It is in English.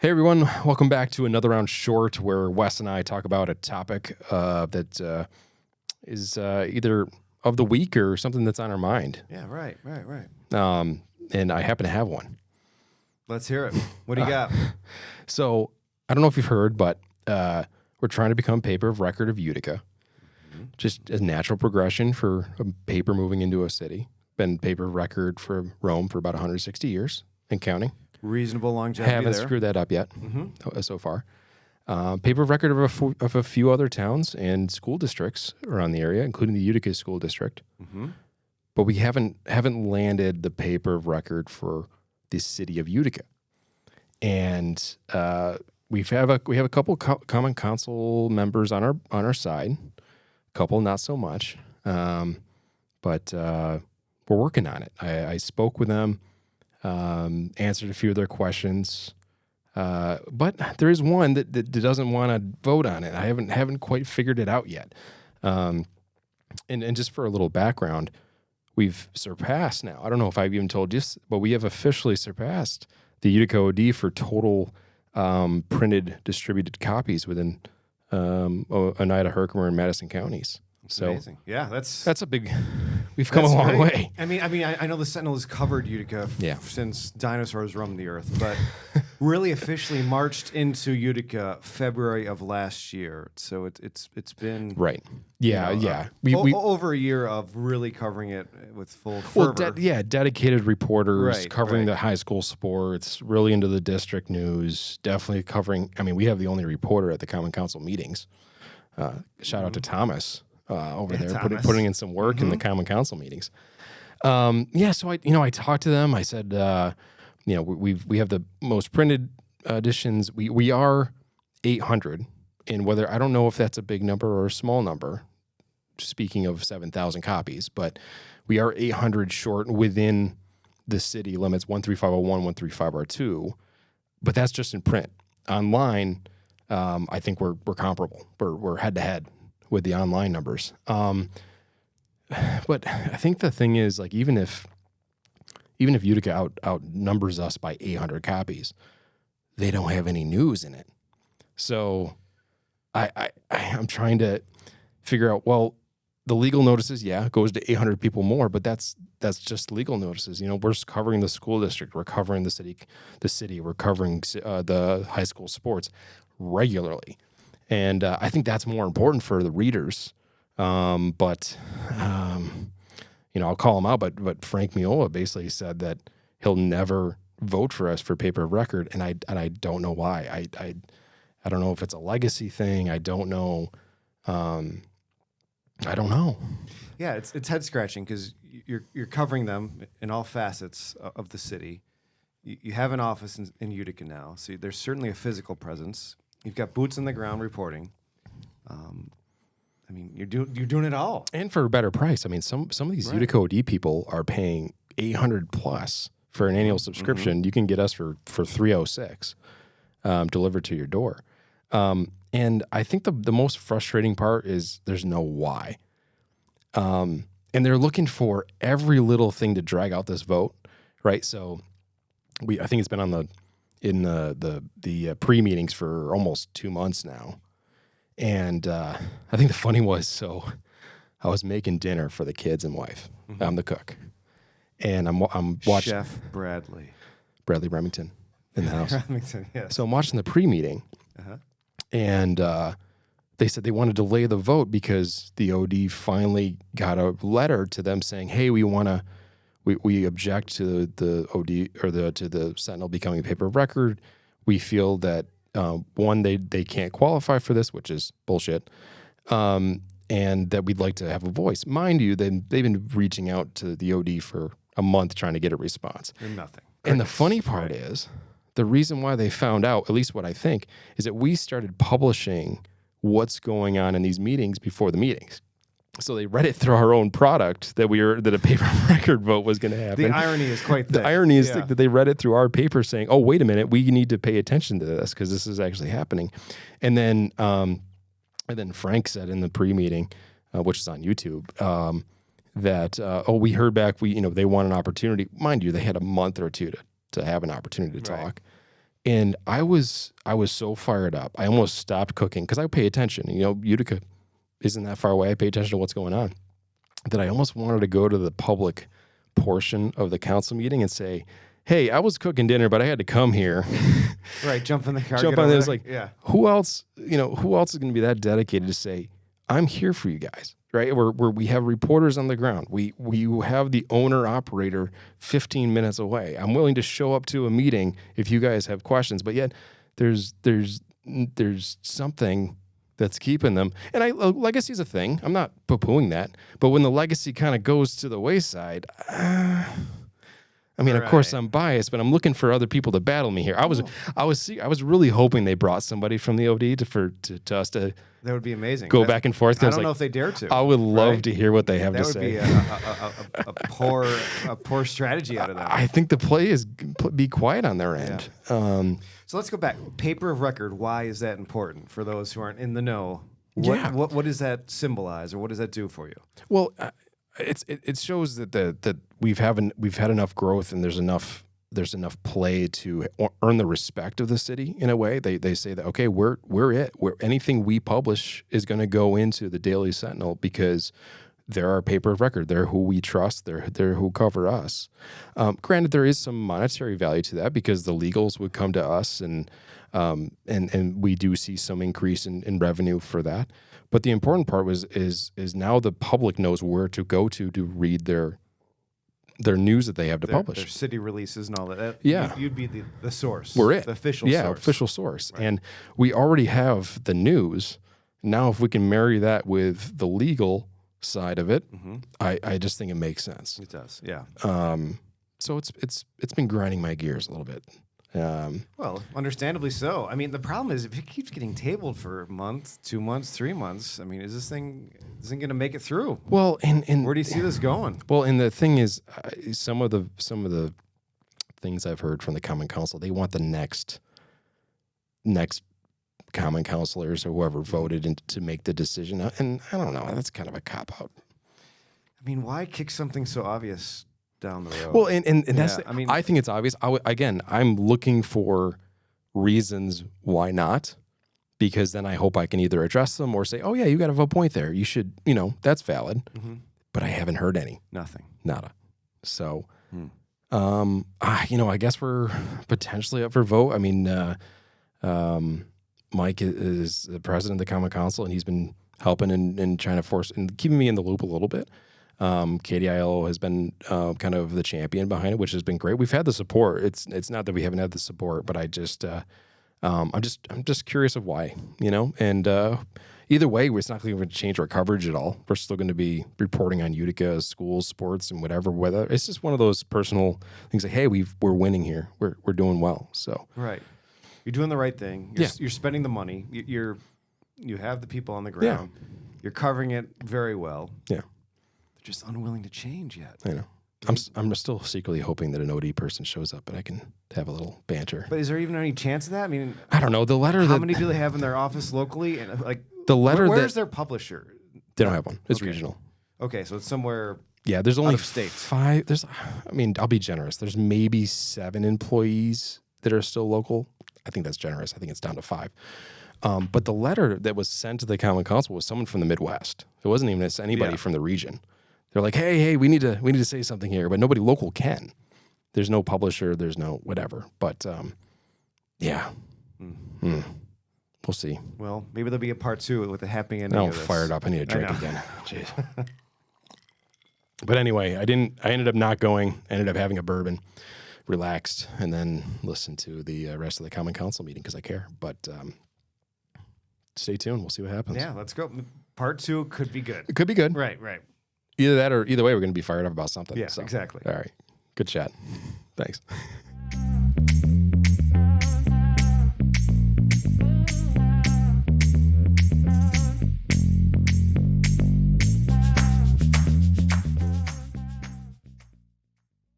Hey everyone, welcome back to another round short where Wes and I talk about a topic that is either of the week or something that's on our mind. Yeah, right. And I happen to have one. Let's hear it. What do you got? So I don't know if you've heard, but we're trying to become paper of record of Utica. Just a natural progression for a paper moving into a city. Been paper of record for Rome for about 160 years and counting. Reasonable longevity Haven't there. screwed that up yet so far. Paper of record of a few other towns and school districts around the area, including the Utica School District. But we haven't landed the paper of record for the city of Utica. And we have a couple common council members on our side, a couple not so much, but we're working on it. I spoke with them. Answered a few of their questions, but there is one that doesn't want to vote on it. I haven't quite figured it out yet. And just for a little background, we've surpassed now. I don't know if I've even told you, but we have officially surpassed the Utica OD for total printed distributed copies within Oneida, Herkimer, and Madison counties. So amazing. Yeah, that's a big. We've come a long way. I mean, I know the Sentinel has covered Utica since dinosaurs roamed the earth, but really officially marched into Utica February of last year. So it's been right. Yeah, we over a year of really covering it with full fervor. Dedicated reporters covering the high school sports, really into the district news. Definitely covering. I mean, we have the only reporter at the Common Council meetings. Shout out to Thomas. Over there, putting in some work in the Common Council meetings. So I talked to them. I said, we have the most printed editions. We are 800, and whether I don't know if that's a big number or a small number. Speaking of 7,000 copies, but we are 800 short within the city limits 13501, 135R2, but that's just in print. Online, I think we're comparable. We're head to head with the online numbers. But I think the thing is, like, even if Utica outnumbers us by 800 copies, they don't have any news in it. So I'm trying to figure out, well, the legal notices, goes to 800 people more, but that's just legal notices. We're covering the school district, we're covering the city, we're covering the high school sports regularly. And I think that's more important for the readers. I'll call him out, but Frank Miola basically said that he'll never vote for us for paper of record, and I don't know why. I don't know if it's a legacy thing. I don't know. I don't know. Yeah, it's head scratching because you're covering them in all facets of the city. You have an office in Utica now, so there's certainly a physical presence. You've got boots on the ground reporting. You're doing it all, and for a better price. I mean, some of these Utica OD people are paying $800 plus for an annual subscription. You can get us for $306 delivered to your door. And I think the most frustrating part is there's no why. And they're looking for every little thing to drag out this vote, right? So I think it's been in the pre-meetings for almost 2 months now. And I think the funny was, so I was making dinner for the kids and wife. I'm the cook. And I'm watching Chef Bradley Remington in the house. Remington, yes. So I'm watching the pre-meeting. And they said they want to delay the vote because the OD finally got a letter to them saying, hey, we object to the OD or to the Sentinel becoming a paper of record. We feel that one, they can't qualify for this, which is bullshit, and that we'd like to have a voice. Mind you, they've been reaching out to the OD for a month trying to get a response. And nothing. And the funny part is, the reason why they found out, at least what I think, is that we started publishing what's going on in these meetings before the meetings. So they read it through our own product that a paper record vote was going to happen. The irony is quite thick. The irony is that they read it through our paper saying, oh, wait a minute, we need to pay attention to this because this is actually happening. And then Frank said in the pre-meeting, which is on YouTube, that, we heard back, they want an opportunity. Mind you, they had a month or two to have an opportunity to talk. And I was so fired up. I almost stopped cooking because I pay attention. You know, Utica isn't that far away. I pay attention to what's going on. That I almost wanted to go to the public portion of the council meeting and say, hey, I was cooking dinner, but I had to come here. Right, jump in the car. Jump on this. Like, yeah. who else is going to be that dedicated to say, I'm here for you guys, right? Where we have reporters on the ground. We have the owner operator 15 minutes away. I'm willing to show up to a meeting if you guys have questions, but yet there's something that's keeping them. And legacy is a thing. I'm not poo-pooing that. But when the legacy kind of goes to the wayside, I mean, of course, I'm biased, but I'm looking for other people to battle me here. I was really hoping they brought somebody from the OD to us to. That would be amazing. Go back and forth. I don't know if they dare to. I would love to hear what they have to say. That would be a poor strategy out of that. I think the play is be quiet on their end. Yeah. So let's go back. Paper of record. Why is that important for those who aren't in the know? What does that symbolize, or what does that do for you? Well, it shows that we've had enough growth and there's enough play to earn the respect of the city in a way. They say that, okay, we're anything we publish is going to go into the Daily Sentinel because they're our paper of record. They're who we trust. They're who cover us. Granted, there is some monetary value to that because the legals would come to us and we do see some increase in revenue for that. But the important part is now the public knows where to go to read their news that they have to publish. Their city releases and all that. Yeah. You'd be the source. We're it. The official source. Yeah, official source. Right. And we already have the news. Now, if we can marry that with the legal side of it, I just think it makes sense. It does, yeah. So it's been grinding my gears a little bit. Well, understandably so. I mean, the problem is if it keeps getting tabled for a month, 2 months, 3 months, I mean, is this thing isn't going to make it through? Well, and where do you see this going? Well, and the thing is, some of the things I've heard from the Common Council, they want the next Common Councilors or whoever voted to make the decision, and I don't know. That's kind of a cop out. I mean, why kick something so obvious down the road? Well, and that's, I think it's obvious. I'm looking for reasons why not, because then I hope I can either address them or say, oh yeah, you got to have a point there. You should, that's valid. But I haven't heard any. Nothing. Nada. So, I guess we're potentially up for vote. I mean, Mike is the president of the Common Council, and he's been helping and trying to force and keeping me in the loop a little bit. KDILO has been kind of the champion behind it, which has been great. We've had the support. It's not that we haven't had the support, but I'm just curious of why, and either way, it's not going to change our coverage at all. We're still going to be reporting on Utica schools, sports, and whatever. Whether it's just one of those personal things like, hey, we're winning here. We're doing well. So right, you're doing the right thing. You're spending the money. You have the people on the ground. Yeah. You're covering it very well. Yeah. Just unwilling to change yet. I know. I'm still secretly hoping that an OD person shows up and I can have a little banter. But is there even any chance of that? I mean, I don't know. The letter. How many do they have in their office locally? And the letter. Where's their publisher? They don't have one. It's regional. Okay, so it's somewhere. Yeah, there's only out of state. 5. I'll be generous. There's maybe 7 employees that are still local. I think that's generous. I think it's down to 5. But the letter that was sent to the Common Council was someone from the Midwest. It wasn't even anybody from the region. They're like, hey, we need to say something here, but nobody local can. There's no publisher. There's no whatever. But yeah, we'll see. Well, maybe there'll be a part 2 with a happy ending. I'm fired up. I need a drink again. Jeez. But anyway, I ended up not going. I ended up having a bourbon, relaxed, and then listened to the rest of the Common Council meeting because I care. But stay tuned. We'll see what happens. Yeah, let's go. Part 2 could be good. It could be good. Right. Either that or either way, we're going to be fired up about something. Yeah, so, exactly. All right. Good chat. Thanks.